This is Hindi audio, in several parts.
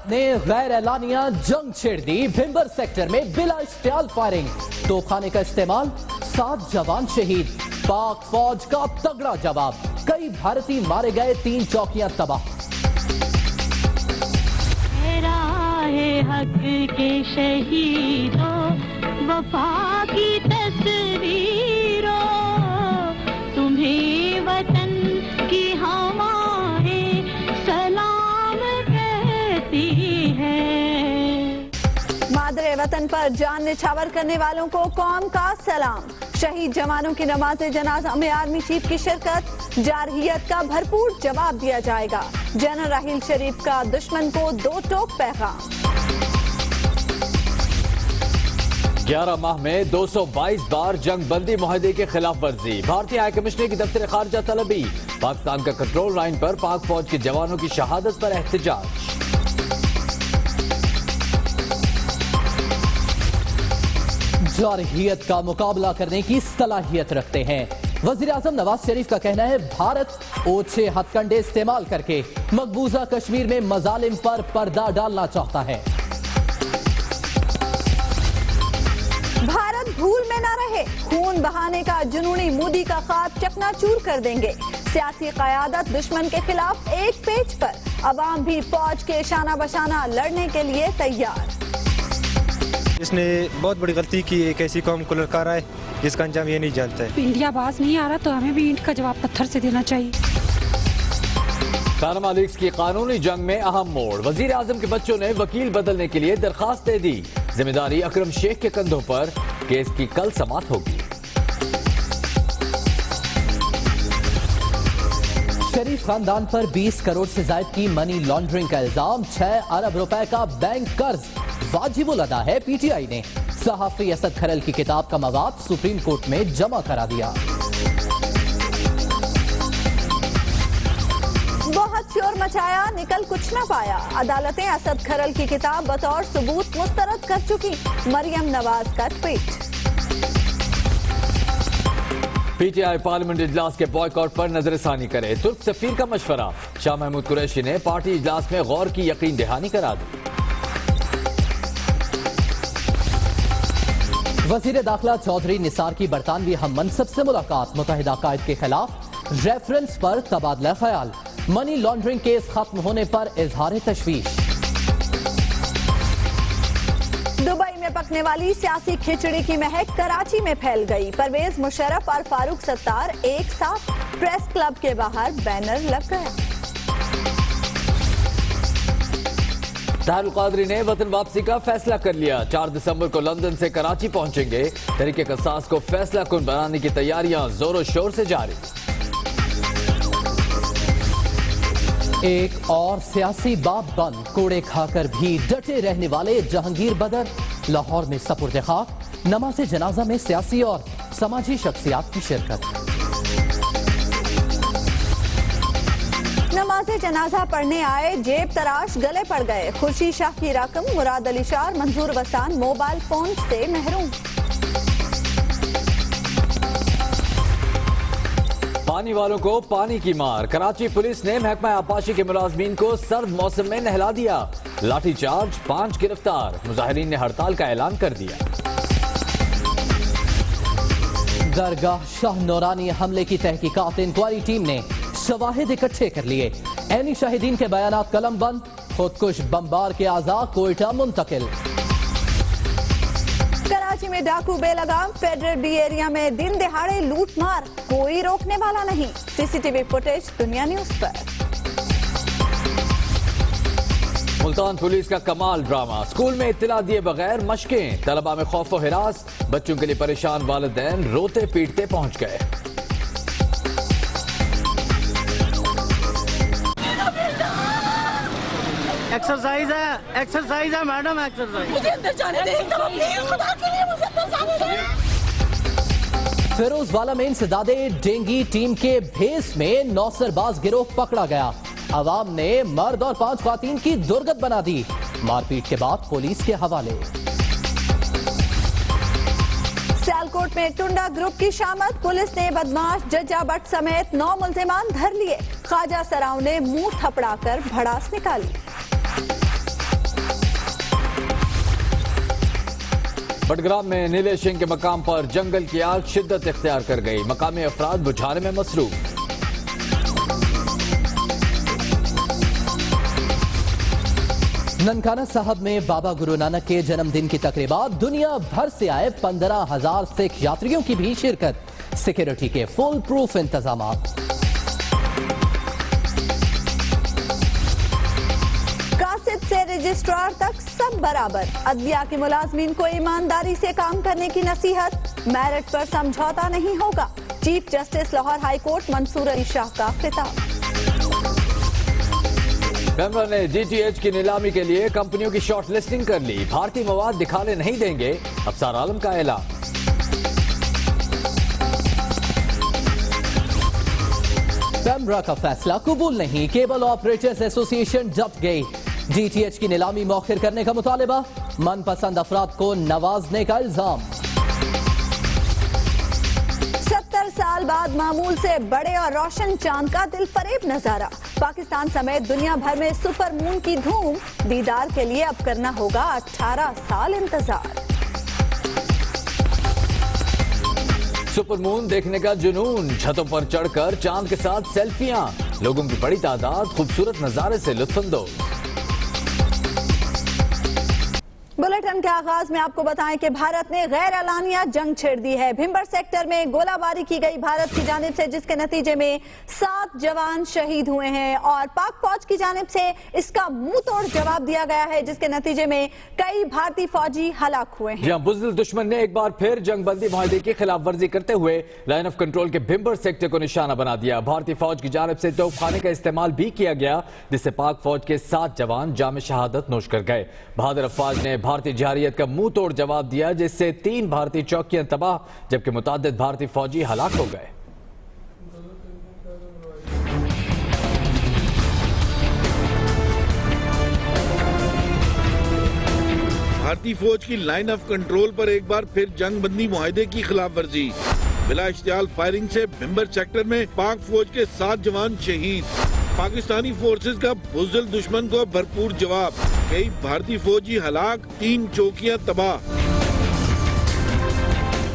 भारत ने गैर एलानिया जंग छेड़ दी। भिंबर सेक्टर में बिला इश्तियाल फायरिंग, तोपखाने का इस्तेमाल, 7 जवान शहीद। पाक फौज का तगड़ा जवाब, कई भारतीय मारे गए, 3 चौकियां तबाह। हक के शहीदों, वफा की तस्वीरों, तुम्हें वतन की हमारे सलाम कहती है। मादरे वतन पर जान निछावर करने वालों को कौम का सलाम। शहीद जवानों की नमाज जनाजा में आर्मी चीफ की शिरकत, जारहियत का भरपूर जवाब दिया जाएगा। जनरल राहील शरीफ का दुश्मन को 2 टोक पैगाम। 11 माह में 222 बार जंग बंदी मुआहदे के खिलाफ वर्जी। भारतीय हाई कमिश्नर की दफ्तर खारजा तलबी। पाकिस्तान का कंट्रोल लाइन पर पाक फौज के जवानों की शहादत पर एहतजाज। जारहियत का मुकाबला करने की सलाहियत रखते हैं। वजीर आजम नवाज शरीफ का कहना है, भारत ओछे हथकंडे इस्तेमाल करके मकबूजा कश्मीर में मजालिम पर पर्दा डालना चाहता है। भारत भूल में न रहे, खून बहाने का जुनूनी मोदी का ख्वाब चकनाचूर कर देंगे। सियासी क़यादत दुश्मन के खिलाफ एक पेज पर, अवाम भी फौज के शाना बशाना लड़ने के लिए तैयार। इसने बहुत बड़ी गलती की, एक ऐसी कौम को ललकारा है जिसका अंजाम ये नहीं जानता है। इंडिया बाज नहीं आ रहा तो हमें भी ईंट का जवाब पत्थर से देना चाहिए। पैनामा लीक्स की कानूनी जंग में अहम मोड़। वजीर आजम के बच्चों ने वकील बदलने के लिए दरखास्त दे दी। जिम्मेदारी अकरम शेख के कंधों पर, केस की कल समाअत होगी। शरीफ खानदान पर 20 करोड़ से ज्यादा की मनी लॉन्ड्रिंग का इल्जाम। 6 अरब रुपए का बैंक कर्ज वाजिबुल अदा है। पीटीआई ने सहाफी असद खरल की किताब का मवाद सुप्रीम कोर्ट में जमा करा दिया। बहुत शोर मचाया, निकल कुछ न पाया। अदालतें असद खरल की किताब बतौर सबूत मुस्तरद कर चुकी। मरियम नवाज का ट्वीट। पीटीआई पार्लियामेंट इजलास के बॉयकॉट पर नजरसानी करे, तुर्क सफीर का मशवरा। शाह महमूद कुरैशी ने पार्टी इजलास में गौर की यकीन दहानी करा दी। वजीर दाखिला चौधरी निसार की बरतानवी हम मनसब से मुलाकात। मुत्तहिदा कायद के खिलाफ रेफरेंस पर तबादला ख्याल। मनी लॉन्ड्रिंग केस खत्म होने पर इजहार तशवीश। दुबई में पकने वाली सियासी खिचड़ी की महक कराची में फैल गई। परवेज मुशर्रफ और फारूक सत्तार एक साथ, प्रेस क्लब के बाहर बैनर लग गया। तारुल कादरी ने वतन वापसी का फैसला कर लिया। 4 दिसंबर को लंदन से कराची पहुंचेंगे। तहरीके कसास को फैसला कुन बनाने की तैयारियां जोरों शोर से जारी। एक और सियासी बाप बंद, कूड़े खाकर भी डटे रहने वाले जहांगीर बदर लाहौर में सपुर्द खाक। नमाज जनाजा में सियासी और समाजी शख्सियात की शिरकत। नमाज जनाजा पढ़ने आए जेब तराश गले पड़ गए। खुर्शीद शाह की रकम, मुराद अली शाह, मंजूर वसान मोबाइल फोन से महरूम। पानी वालों को पानी की मार। कराची पुलिस ने महकमा आबाशी के मुलाजमीन को सर्द मौसम में नहला दिया। लाठीचार्ज, 5 गिरफ्तार। मुजाहिरीन ने हड़ताल का ऐलान कर दिया। दरगाह शाह नूरानी हमले की तहकीकात, इंक्वायरी टीम ने शवाहिद इकट्ठे कर लिए। ऐनी शाहिदीन के बयानात कलम बंद। खुदकुश बमबार के आज़ा कोयटा मुंतकिल। कराची में डाकू बेलगाम, फेडरल बी एरिया में दिन दिहाड़े लूट मार, कोई रोकने वाला नहीं। सीसीटीवी फुटेज दुनिया न्यूज पर। मुल्तान पुलिस का कमाल ड्रामा। स्कूल में इत्तला दिए बगैर मशकें, तलबा में खौफ व हिरास। बच्चों के लिए परेशान वालिदैन रोते पीटते पहुंच गए। एक्सरसाइज है मैडम, एक्सरसाइज। मुझे अंदर जाने दे, एकदम प्लीज, खुदा के लिए मुझे अंदर जाने दे। फिरोजवाला में इंसदादे डेंगी टीम के भेस में नौसरबाज गिरोह पकड़ा गया। अवाम ने मर्द और 5 ख्वातीन की दुर्गत बना दी। मारपीट के बाद पुलिस के हवाले। सियालकोट में टुंडा ग्रुप की शामत, पुलिस ने बदमाश जज्जा भट्ट समेत 9 मुल्जिमान धर लिए। ख्वाजा सराव ने मुंह थपड़ाकर भड़ास निकाली। बडग्राम में नीले सिंह के मकाम पर जंगल की आग शिद्दत इख्तियार कर गई। मकामी अफराद बुझाने में मसरूफ। ननकाना साहब में बाबा गुरु नानक के जन्मदिन की तकरीबात, दुनिया भर से आए 15,000 सिख यात्रियों की भी शिरकत। सिक्योरिटी के फुल प्रूफ इंतजाम। कासिब से रजिस्ट्रार तक सब बराबर। अदलिया के मुलाजमीन को ईमानदारी से काम करने की नसीहत। मेरिट पर समझौता नहीं होगा। Chief justice Lahore high court Mansoor Ali Shah का खिताब। पेमरा ने DTH की नीलामी के लिए कंपनियों की शॉर्ट लिस्टिंग कर ली। भारतीय मवाद दिखाने नहीं देंगे, अफसर आलम का ऐलान। पेमरा का फैसला कबूल नहीं, केबल ऑपरेटर्स एसोसिएशन जब्त गई। DTH की नीलामी मौखिर करने का मुतालिबा, मनपसंद अफराद को नवाजने का इल्जाम। 70 साल बाद मामूल से बड़े और रोशन चांद का दिल फरेब नजारा। पाकिस्तान समेत दुनिया भर में सुपर मून की धूम। दीदार के लिए अब करना होगा 18 साल इंतजार। सुपर मून देखने का जुनून, छतों पर चढ़कर चांद के साथ सेल्फियां। लोगों की बड़ी तादाद खूबसूरत नजारे से लुत्फानंदोज। बुलेटिन के आगाज में आपको बताएं कि भारत ने गैर एलानिया जंग छेड़ दी है। भिंबर सेक्टर में गोलाबारी की गई भारत की जानिब से, जिसके नतीजे में 7 जवान शहीद हुए हैं और पाक फौज की जानिब से इसका मुंह तोड़ जवाब दिया गया है, जिसके नतीजे में कई भारतीय फौजी हलाक हुए हैं। जहां बुज़दिल दुश्मन ने एक बार फिर जंगबंदी माहदे की खिलाफ वर्जी करते हुए लाइन ऑफ कंट्रोल के भिंबर सेक्टर को निशाना बना दिया। भारतीय फौज की जानिब से तोपखाने का इस्तेमाल भी किया गया, जिससे पाक फौज के 7 जवान जाम शहादत नोश कर गए। बहादुर अफवाज ने भारतीय जहारियत का मुंह तोड़ जवाब दिया, जिससे 3 भारतीय चौकियां तबाह, जबकि मुताद्दिद भारतीय फौजी हलाक हो गए। भारतीय फौज की लाइन ऑफ कंट्रोल पर एक बार फिर जंगबंदी मुआहदे की खिलाफ वर्जी। बिला इश्तियाल फायरिंग से भिंबर सेक्टर में पाक फौज के 7 जवान शहीद। पाकिस्तानी फोर्सेज का बुज़दिल दुश्मन को भरपूर जवाब। कई भारतीय फौजी हलाक, 3 चौकियां तबाह।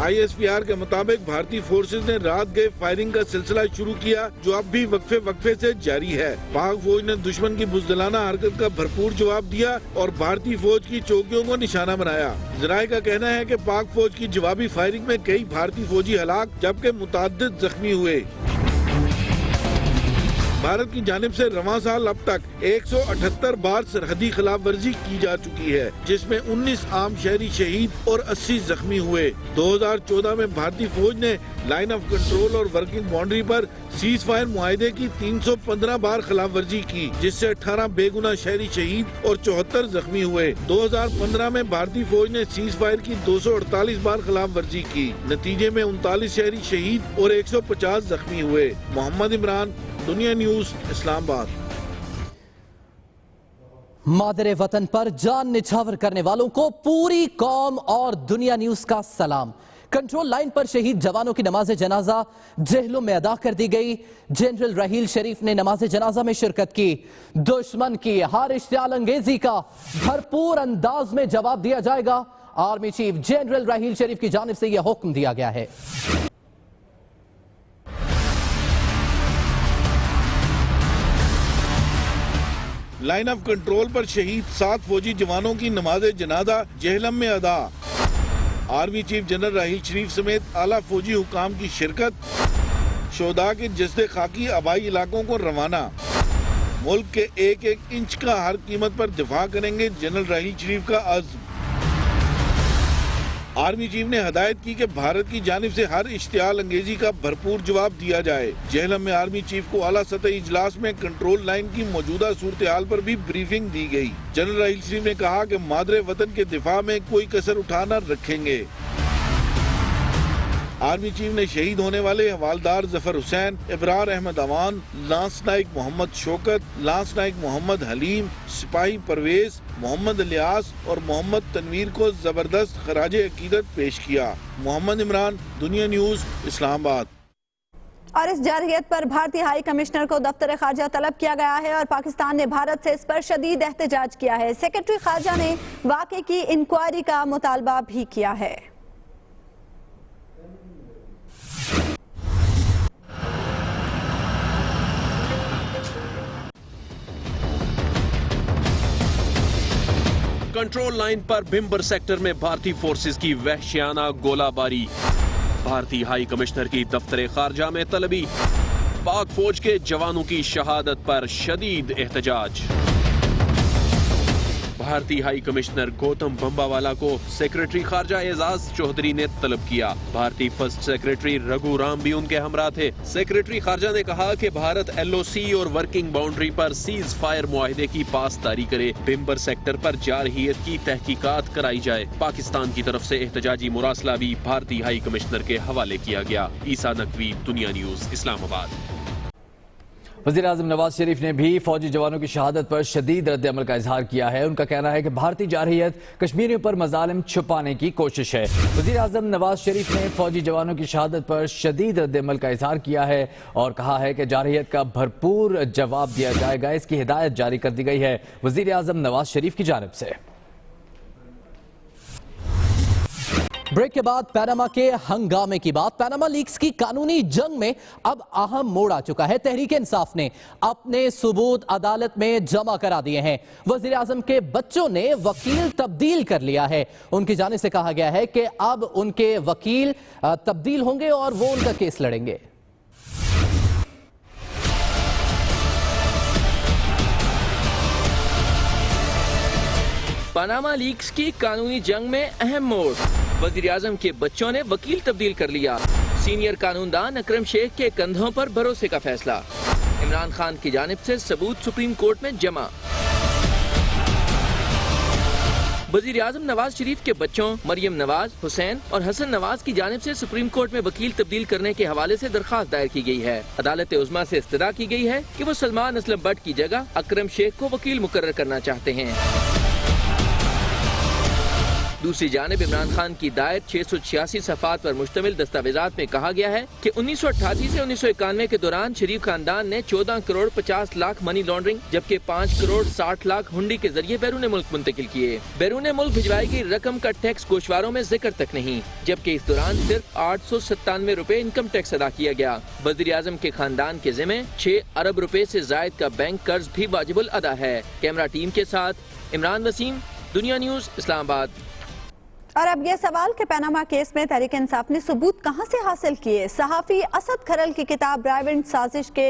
ISPR के मुताबिक भारतीय फोर्सेज ने रात गए फायरिंग का सिलसिला शुरू किया, जो अब भी वक्फे से जारी है। पाक फौज ने दुश्मन की बुज़दिलाना हरकत का भरपूर जवाब दिया और भारतीय फौज की चौकियों को निशाना बनाया। ज़राए का कहना है कि पाक फौज की जवाबी फायरिंग में कई भारतीय फौजी हलाक, जबकि मुताद्दिद जख्मी हुए। भारत की जानिब से रवां साल अब तक 178 बार सरहदी खिलाफ वर्जी की जा चुकी है, जिसमें 19 आम शहरी शहीद और 80 जख्मी हुए। 2014 में भारतीय फौज ने लाइन ऑफ कंट्रोल और वर्किंग बाउंड्री पर सीज फायर मुआहदे की 315 बार खिलाफ वर्जी की, जिससे 18 बेगुना शहरी शहीद और 74 जख्मी हुए। 2015 में भारतीय फौज ने सीज फायर की 248 बार खिलाफ वर्जी की। नतीजे में 39 शहरी शहीद और 150 जख्मी हुए। मोहम्मद इमरान, दुनिया न्यूज, इस्लामाबाद। मादरे वतन पर जान निछावर करने वालों को पूरी कौम और दुनिया न्यूज का सलाम। कंट्रोल लाइन पर शहीद जवानों की नमाज जनाजा जेहलुम में अदा कर दी गई। जनरल रहील शरीफ ने नमाज जनाजा में शिरकत की। दुश्मन की हर इश्तियाल अंगेजी का भरपूर अंदाज में जवाब दिया जाएगा। आर्मी चीफ जनरल रहील शरीफ की जानिब से यह हुक्म दिया गया है। लाइन ऑफ कंट्रोल पर शहीद 7 फौजी जवानों की नमाज जनाजा जेहलम में अदा। आर्मी चीफ जनरल राहील शरीफ समेत आला फौजी हुकाम की शिरकत। शोहदा के जस्दे खाकी आबाई इलाकों को रवाना। मुल्क के 1-1 इंच का हर कीमत पर दिफा करेंगे जनरल राहील शरीफ का अज़्म। आर्मी चीफ ने हदायत की कि भारत की जानिब से हर इश्तियाल अंगेजी का भरपूर जवाब दिया जाए। जेहलम में आर्मी चीफ को आला सतही इजलास में कंट्रोल लाइन की मौजूदा सूरत हाल पर भी ब्रीफिंग दी गई। जनरल राहील शरीफ ने कहा कि मादरे वतन के दिफा में कोई कसर उठा न रखेंगे। आर्मी चीफ ने शहीद होने वाले हवालदार जफर हुसैन, इब्रार अहमद अवान, लांस नाइक मोहम्मद शौकत, लांस नाइक मोहम्मद हलीम, सिपाही परवेज, मोहम्मद इलियास और मोहम्मद तनवीर को जबरदस्त खराज अकीदत पेश किया। मोहम्मद इमरान, दुनिया न्यूज, इस्लामाबाद। और इस जारहियत पर भारतीय हाई कमिश्नर को दफ्तर खारजा तलब किया गया है और पाकिस्तान ने भारत से इस पर शदीद एहतजाज किया है। सेक्रेटरी खारजा ने वाक़े की इंक्वायरी का मुतालबा भी किया है। कंट्रोल लाइन पर भिम्बर सेक्टर में भारतीय फोर्सेस की वहशियाना गोलाबारी। भारतीय हाई कमिश्नर की दफ्तर खारजा में तलबी। पाक फौज के जवानों की शहादत पर शदीद एहतजाज। भारतीय हाई कमिश्नर गौतम बंबावाला को सेक्रेटरी खारजा एजाज चौधरी ने तलब किया। भारतीय फर्स्ट सेक्रेटरी रघु राम भी उनके हमरा थे। सेक्रेटरी खारजा ने कहा कि भारत LOC और वर्किंग बाउंड्री पर सीज फायर मुआहिदे की पासदारी करे। भिम्बर सेक्टर पर जारहियत की तहकीकात कराई जाए। पाकिस्तान की तरफ से एहतजाजी मुरासला भी भारतीय हाई कमिश्नर के हवाले किया गया। ईसा नकवी, दुनिया न्यूज, इस्लामाबाद। वज़ीर-ए-आज़म नवाज शरीफ ने भी फौजी जवानों की शहादत पर शदीद रद्द अमल का इजहार किया है। उनका कहना है कि भारतीय जारहियत कश्मीरियों पर मजालिम छुपाने की कोशिश है। वज़ीर-ए-आज़म नवाज शरीफ ने फौजी जवानों की शहादत पर शदीद रद्द अमल का इजहार किया है और कहा है कि जारहियत का भरपूर जवाब दिया जाएगा। इसकी हिदायत जारी कर दी गई है वज़ीर-ए-आज़म नवाज शरीफ की जानिब से। ब्रेक के बाद पैनामा के हंगामे की बात। पैनामा लीक्स की कानूनी जंग में अब अहम मोड़ आ चुका है। तहरीक इंसाफ ने अपने सबूत अदालत में जमा करा दिए हैं। वजीर आजम के बच्चों ने वकील तब्दील कर लिया है। उनकी जानिब से कहा गया है कि अब उनके वकील तब्दील होंगे और वो उनका केस लड़ेंगे। पनामा लीक्स की कानूनी जंग में अहम मोड़। वजीर आजम के बच्चों ने वकील तब्दील कर लिया। सीनियर कानूनदान अकरम शेख के कंधों पर भरोसे का फैसला। इमरान खान की जानिब से सबूत सुप्रीम कोर्ट में जमा। वजीर आजम नवाज शरीफ के बच्चों मरियम नवाज, हुसैन और हसन नवाज की जानिब से सुप्रीम कोर्ट में वकील तब्दील करने के हवाले से दरखास्त दायर की गई है। अदालत उज़्मा से इस्तदा की गई है कि वो सलमान असलम बट की जगह अकरम शेख को वकील मुकर्रर करना चाहते हैं। दूसरी जानिब इमरान खान की दायर 686 सफ़ात पर मुश्तमिल दस्तावेजात में कहा गया है कि 1988 से 1991 के दौरान शरीफ खानदान ने 14 करोड़ 50 लाख मनी लॉन्ड्रिंग जबकि 5 करोड़ 60 लाख हुंडी के जरिए बैरून मुल्क मुंतकिल किए। बैरून मुल्क भिजवाई गई रकम का टैक्स गोशवारों में जिक्र तक नहीं, जबकि इस दौरान सिर्फ 897 रुपए इनकम टैक्स अदा किया गया। वज़ीर आज़म के खानदान के जिम्मे 6 अरब रुपए से जायद का बैंक कर्ज भी वाजिबुल अदा है। कैमरा टीम के साथ इमरान वसीम, दुनिया न्यूज, इस्लामाबाद। और अब यह सवाल कि पैनामा केस में तहरीक इंसाफ ने सबूत कहां से हासिल किए। सहाफी असद खरल की किताब रायविंड साजिश के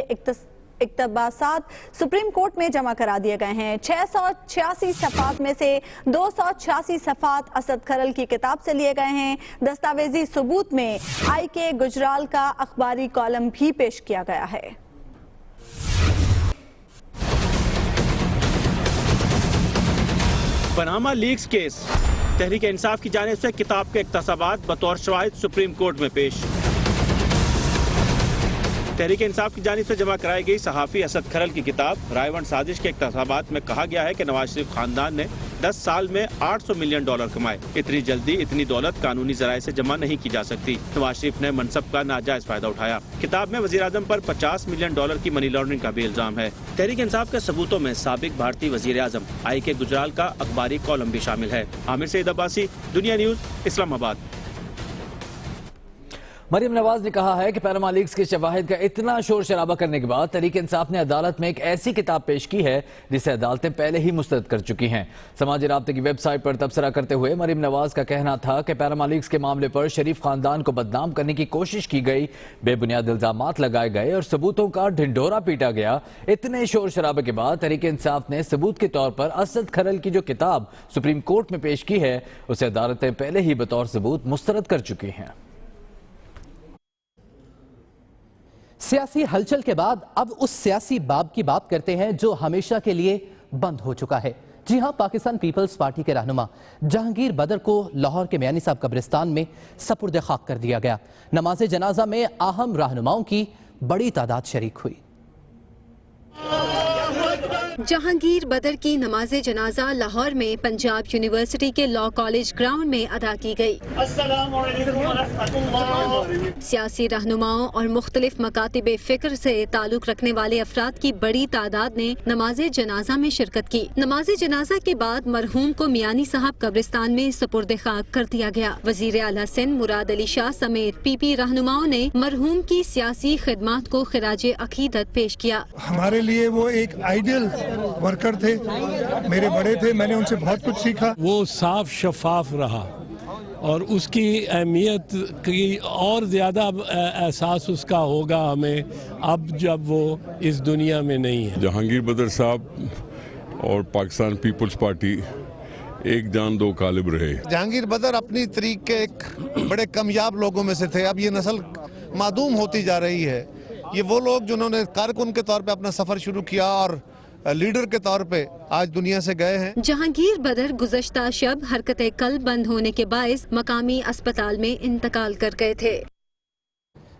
इक्तबासात सुप्रीम कोर्ट में जमा करा दिए गए हैं। 686 सफ़ात में से 286 सफ़ात असद खरल की किताब से लिए गए हैं। दस्तावेजी सबूत में IK गुजराल का अखबारी कॉलम भी पेश किया गया है। Panama leaks case, Tehreek Insaf की जानिब से किताब के इक्तसाबात बतौर शवाहिद सुप्रीम कोर्ट में पेश। तहरीक इंसाफ की जानिब से जमा कराई गई सहाफ़ी असद खरल की किताब रायवंड साजिश के इक्तसाबात में कहा गया है कि नवाज शरीफ खानदान ने 10 साल में $800 मिलियन कमाए। इतनी जल्दी इतनी दौलत कानूनी जराये से जमा नहीं की जा सकती। नवाज शरीफ ने मनसब का नाजायज फायदा उठाया। किताब में वज़ीर आज़म पर $50 मिलियन की मनी लॉन्ड्रिंग का भी इल्जाम है। तहरीक इंसाफ के सबूतों में साबिक भारतीय वज़ीर आज़म IK गुजराल का अखबारी कॉलम भी शामिल है। आमिर सईद अब्बासी, दुनिया न्यूज, इस्लामाबाद। मरियम नवाज ने कहा है कि पैनामा लीक्स के शवाहिद का इतना शोर शराबा करने के बाद तहरीक इंसाफ ने अदालत में एक ऐसी किताब पेश की है जिसे अदालतें पहले ही मुस्तरद कर चुकी हैं। समाजी राब्ते की वेबसाइट पर तबसरा करते हुए मरियम नवाज का कहना था कि पैनामा लीक्स के मामले पर शरीफ खानदान को बदनाम करने की कोशिश की गई, बेबुनियाद इल्जामात लगाए गए और सबूतों का ढिंढोरा पीटा गया। इतने शोर शराबे के बाद तहरीक इंसाफ ने सबूत के तौर पर असद खरल की जो किताब सुप्रीम कोर्ट में पेश की है उसे अदालतें पहले ही बतौर सबूत मुस्तरद कर चुकी हैं। सियासी हलचल के बाद अब उस सियासी बाब की बात करते हैं जो हमेशा के लिए बंद हो चुका है। जी हां, पाकिस्तान पीपल्स पार्टी के रहनुमा जहांगीर बदर को लाहौर के मियानी साहब कब्रिस्तान में सपुर्द खाक कर दिया गया। नमाज जनाजा में अहम रहनुमाओं की बड़ी तादाद शरीक हुई। जहांगीर बदर की नमाज जनाजा लाहौर में पंजाब यूनिवर्सिटी के लॉ कॉलेज ग्राउंड में अदा की गई। सियासी रहनुमाओं और मुख्तलिफ मकातिब फिक्र से ताल्लुक रखने वाले अफराद की बड़ी तादाद ने नमाज जनाजा में शिरकत की। नमाज जनाजा के बाद मरहूम को मियानी साहब कब्रिस्तान में सुपुर्द खाक कर दिया गया। वजीर आला सिंध मुराद अली शाह समेत पीपी रहनुमाओं ने मरहूम की सियासी खिदमात को खिराज अकीदत पेश किया। हमारे लिए वो एक आइडियल वर्कर थे, मेरे बड़े थे, मैंने उनसे बहुत कुछ सीखा। वो साफ शफाफ रहा और उसकी अहमियत की और ज़्यादा एहसास उसका होगा हमें अब जब वो इस दुनिया में नहीं है। जहांगीर बदर साहब और पाकिस्तान पीपल्स पार्टी एक जान दो कालिब रहे। जहांगीर बदर अपनी तरीक के एक बड़े कामयाब लोगों में से थे। अब ये नस्ल मादूम होती जा रही है। ये वो लोग जिन्होंने कारकुन के तौर पे अपना सफर शुरू किया और लीडर के तौर पे आज दुनिया से गए हैं। जहांगीर बदर गुज़श्ता शब हरकत कल्ब बंद होने के बायस मकामी अस्पताल में इंतकाल कर गए थे।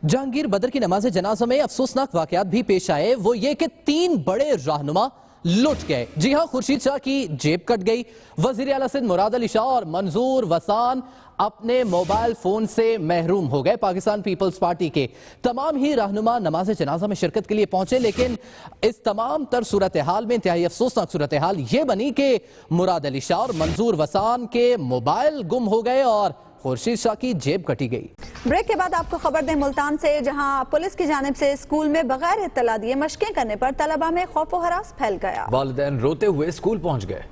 जहांगीर बदर की नमाज जनाजा में अफसोसनाक वाकयात भी पेश आए। वो ये कि 3 बड़े रहनुमा लुट गए। जी हां, खुर्शीद शाह की जेब कट गई। वजीर आला सिंध मुराद अली शाह और मंजूर वसान अपने मोबाइल फोन से महरूम हो गए। पाकिस्तान पीपल्स पार्टी के तमाम ही रहनुमा नमाज जनाजा में शिरकत के लिए पहुंचे, लेकिन इस तमाम तर सूरत हाल में इंतहाई अफसोसनाक सूरत हाल ये बनी कि मुराद अली शाह और मंजूर वसान के मोबाइल गुम हो गए और खुर्शीद शाह की जेब कटी गई। ब्रेक के बाद आपको खबर दें मुल्तान से, जहां पुलिस की जानिब से स्कूल में बगैर इत्तला दिए मशकें करने पर तलबा में खौफ व हरास फैल गया। वालिदैन रोते हुए स्कूल पहुंच गए।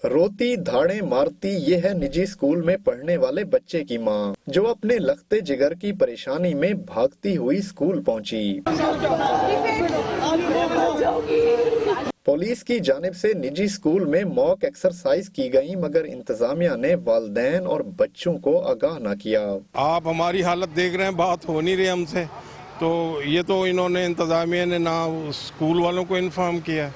रोती धाड़े मारती ये है निजी स्कूल में पढ़ने वाले बच्चे की माँ, जो अपने लखते जिगर की परेशानी में भागती हुई स्कूल पहुंची। पुलिस की जानिब से निजी स्कूल में मॉक एक्सरसाइज की गई, मगर इंतजामिया ने वालिदैन और बच्चों को आगाह न किया। आप हमारी हालत देख रहे हैं, बात हो नहीं रही हमसे, तो ये तो इन्होंने इंतजामिया ने ना स्कूल वालों को इन्फॉर्म किया,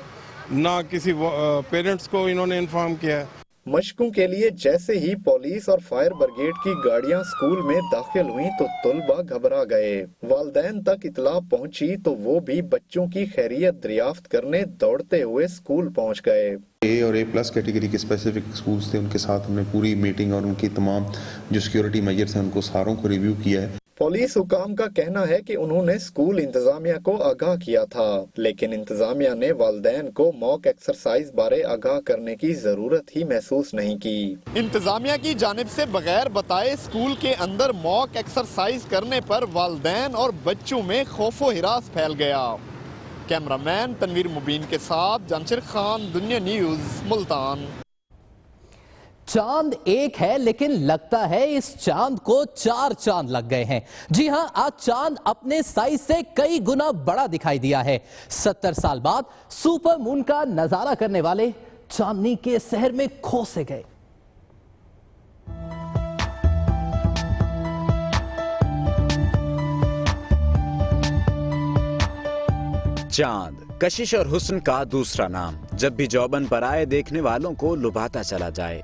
ना किसी पेरेंट्स को इन्होंने इन्फॉर्म किया। मशकों के लिए जैसे ही पुलिस और फायर ब्रिगेड की गाड़ियां स्कूल में दाखिल हुई तो तुलबा घबरा गए। वालिदैन तक इतला पहुंची तो वो भी बच्चों की खैरियत दरियाफ्त करने दौड़ते हुए स्कूल पहुंच गए। ए और A+ कैटेगरी के स्पेसिफिक स्कूल्स थे, उनके साथ हमने पूरी मीटिंग और उनकी तमाम जो सिक्योरिटी मेजर्स हैं उनको सारों को रिव्यू किया है। पुलिस हुकाम का कहना है कि उन्होंने स्कूल इंतजामिया को आगाह किया था, लेकिन इंतजामिया ने वालिदैन को मॉक एक्सरसाइज बारे आगाह करने की जरूरत ही महसूस नहीं की। इंतजामिया की जानिब से बगैर बताए स्कूल के अंदर मॉक एक्सरसाइज करने पर वालिदैन और बच्चों में खौफो हिरास फैल गया। कैमरामैन तनवीर मुबीन के साथ जमशेद खान, दुनिया न्यूज, मुल्तान। चांद एक है, लेकिन लगता है इस चांद को 4 चांद लग गए हैं। जी हां, आज चांद अपने साइज से कई गुना बड़ा दिखाई दिया है। 70 साल बाद सुपर मून का नजारा करने वाले चांदनी के शहर में खो से गए। चांद कशिश और हुस्न का दूसरा नाम, जब भी जौबन पर आए देखने वालों को लुभाता चला जाए।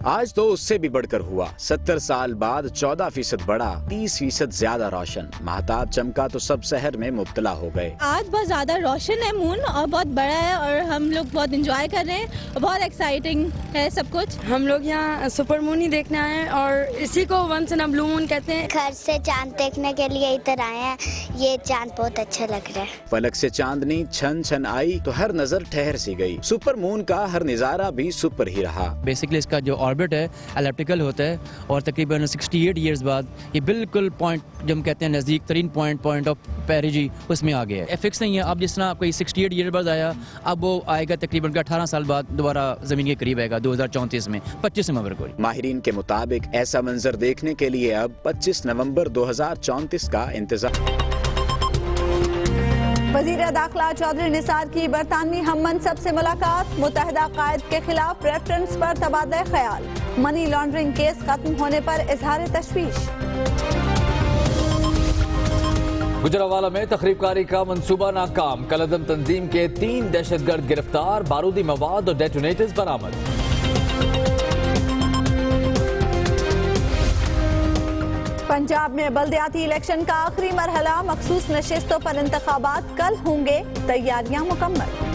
आज तो उससे भी बढ़कर हुआ। 70 साल बाद 14% बढ़ा, 30% ज्यादा रोशन। महताब चमका तो सब शहर में मुब्तला हो गए। आज बहुत ज्यादा रोशन है मून और बहुत बड़ा है और हम लोग बहुत एंजॉय कर रहे हैं और बहुत एक्साइटिंग है सब कुछ। हम लोग यहाँ सुपर मून ही देखने आए हैं और इसी को once in a blue moon कहते हैं। घर से चांद देखने के लिए इधर आए हैं, ये चांद बहुत अच्छा लग रहा है। फलक से चांदनी छन छन आई तो हर नजर ठहर सी गई। सुपर मून का हर नजारा भी सुपर ही रहा। बेसिकली इसका जो ऑर्बिट है एलिप्टिकल होता है और तकरीबन 68 ईयर्स बाद ये बिल्कुल पॉइंट जो हम कहते हैं नज़दीक तरीन पॉइंट ऑफ पेरिजी उसमें आ गया है। फिक्स नहीं है, अब जिस तरह कोई 68 ईयर बाद आया, अब वो आएगा तकरीबन 18 साल बाद दोबारा ज़मीन के करीब आएगा 2034 में 25 नवंबर को। माहिरीन के मुताबिक ऐसा मंजर देखने के लिए अब 25 नवंबर 2034 का इंतजार। वज़ीर दाखिला चौधरी निसार की बरतानवी हम मनसब से मुलाकात। मुत्तहिदा कायद के खिलाफ रेफरेंस पर तबादला ख्याल। मनी लॉन्ड्रिंग केस खत्म होने पर इजहार तशवीश। गुजरावाला में तखरीबकारी का मंसूबा नाकाम, कलअदम तंजीम के 3 दहशतगर्द गिरफ्तार, बारूदी मवाद और डेटोनेटर्स बरामद। पंजाब में बल्दियाती इलेक्शन का आखिरी मरहला, मखसूस नशिस्तों पर इंतखाबात कल होंगे, तैयारियां मुकम्मल।